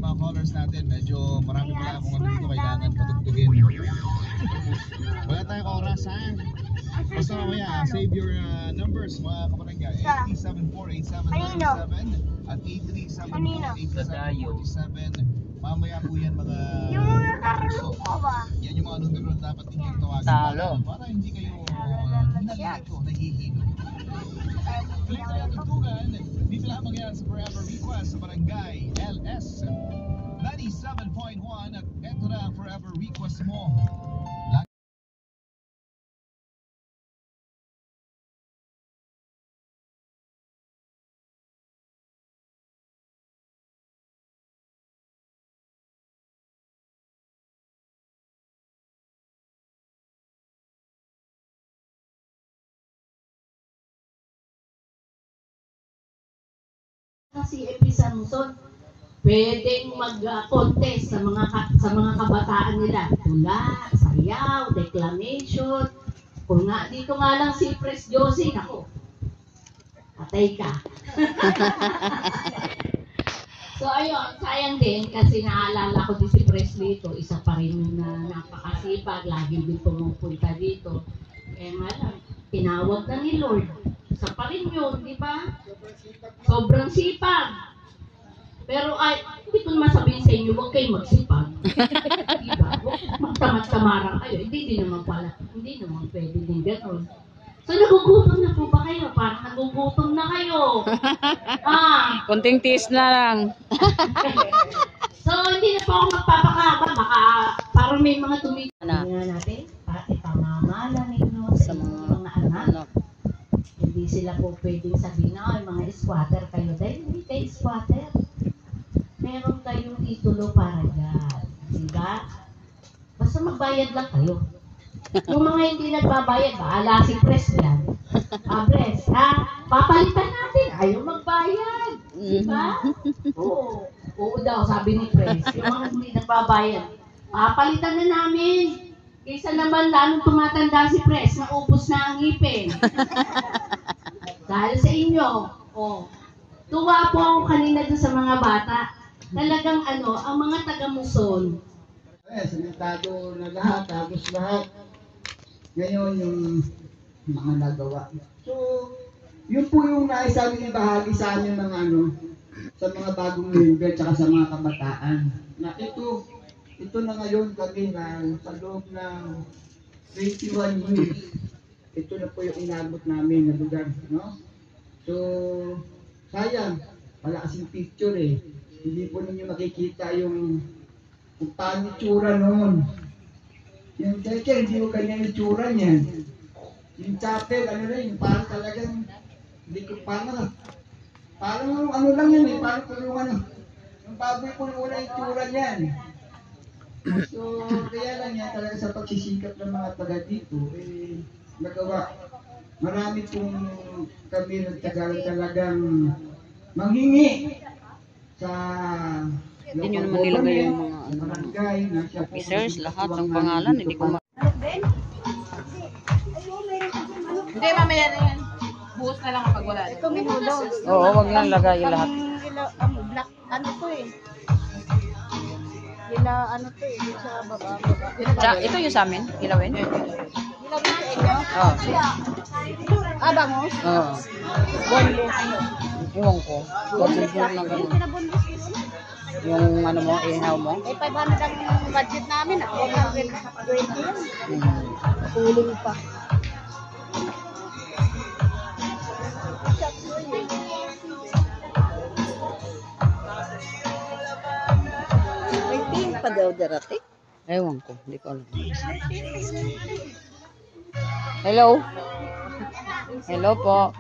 mga callers natin. Medyo marami pala akong ano dito kailangan patugtugin. Wala tayong oras, ha? Basta mamaya, save your numbers mga kabarangay. 837-4797 at 837-4747. Mamaya po yan mga puso. Yan yung mga numero na dapat ninyong tawagan para hindi kayo nalilito, nahihilo. Tuloy na yung tugtugan. Dito lamang yan sa Forever Request sa Barangay LS 97.1 at eto na ang Forever Request mo. Si Epi Samson pwedeng mag-contest sa mga kabataan nila, tula, sayaw, declamation. Kung nga dito nga lang si Pres Josie, ako patay ka. So ayun, sayang din kasi naalala ko din si Pres dito, isa pa rin na napakasipag, lagi din pumupunta dito. Eh malam, tinawag na ni Lord. Isa pa rin yun, di ba? Sobrang sipag. Pero ay, hindi ko naman sabihin sa inyo, huwag kayong magsipag. Diba? Magtamad-tamarang kayo. Hindi naman pala. Hindi naman pwede din gano'n. So, nagugutom na po ba kayo? Parang nagugutom na kayo. Konting tiis na lang. So, hindi na po ako magpapakaba. Baka parang may mga tumigil. Tingnan natin. Ipamamala ninyo sa mga anak. Hindi sila po pwedeng sabihin na, mga squatter kayo. Dahil hindi kayo squatter. Meron kayong titulo para dyan. Diba? Basta magbayad lang kayo. Yung mga hindi nagbabayad, bahala si Pres yan. Pres, papalitan natin. Ayaw magbayad. Diba? Oo. Oo daw, sabi ni Pres. Yung mga hindi nagbabayad, papalitan na namin. Kaysa naman lalong tumatanda si Pres, naubos na ang ngipin. Dahil sa inyo, tuwa po ako kanina doon sa mga bata. Talagang ang mga taga-Muson. Sanitado na lahat, tapos lahat. Ngayon yung mga nagawa. So, yun po yung naisabi bahagi sa amin ng sa mga bagong member tsaka sa mga kabataan. Na ito na ngayon kami na sa loob ng 21 years. Ito na po yung inabot namin na lugar, no? So, sayang, wala kasing picture eh. Hindi po ninyo makikita yung kung paano itsura noon. Yung teacher, hindi ko ganyan itsura niyan. Yung chapel, yung parang talagang, hindi ko parang lang yan eh, parang tulungan yung baboy po muna itsura niyan. So, kaya lang yan talaga sa pagsisikap ng mga taga dito, nagawa. Marami pong kami nagtagalan talagang manghingi sa Hindi nyo naman nilagay yung mga officers, lahat ng pangalan, hindi ko Hindi, mamaya na yan. Buhos na lang kapag wala. Ito minudo. Oo, wag lang lagay lahat. Black, ano to eh. Ano to eh, sa baba. Ito yung sa amin, ilawin? Ilawin sa inyo? Oo. Bangos? Oo. Boneless. Iwan ko. Consider na gano'n. Yung mo, ihaw mo? 500 ang budget namin. 420 yan. Kuling pa. Pa daw darating? Ewan ko, hindi ko alam. Hello? Hello po.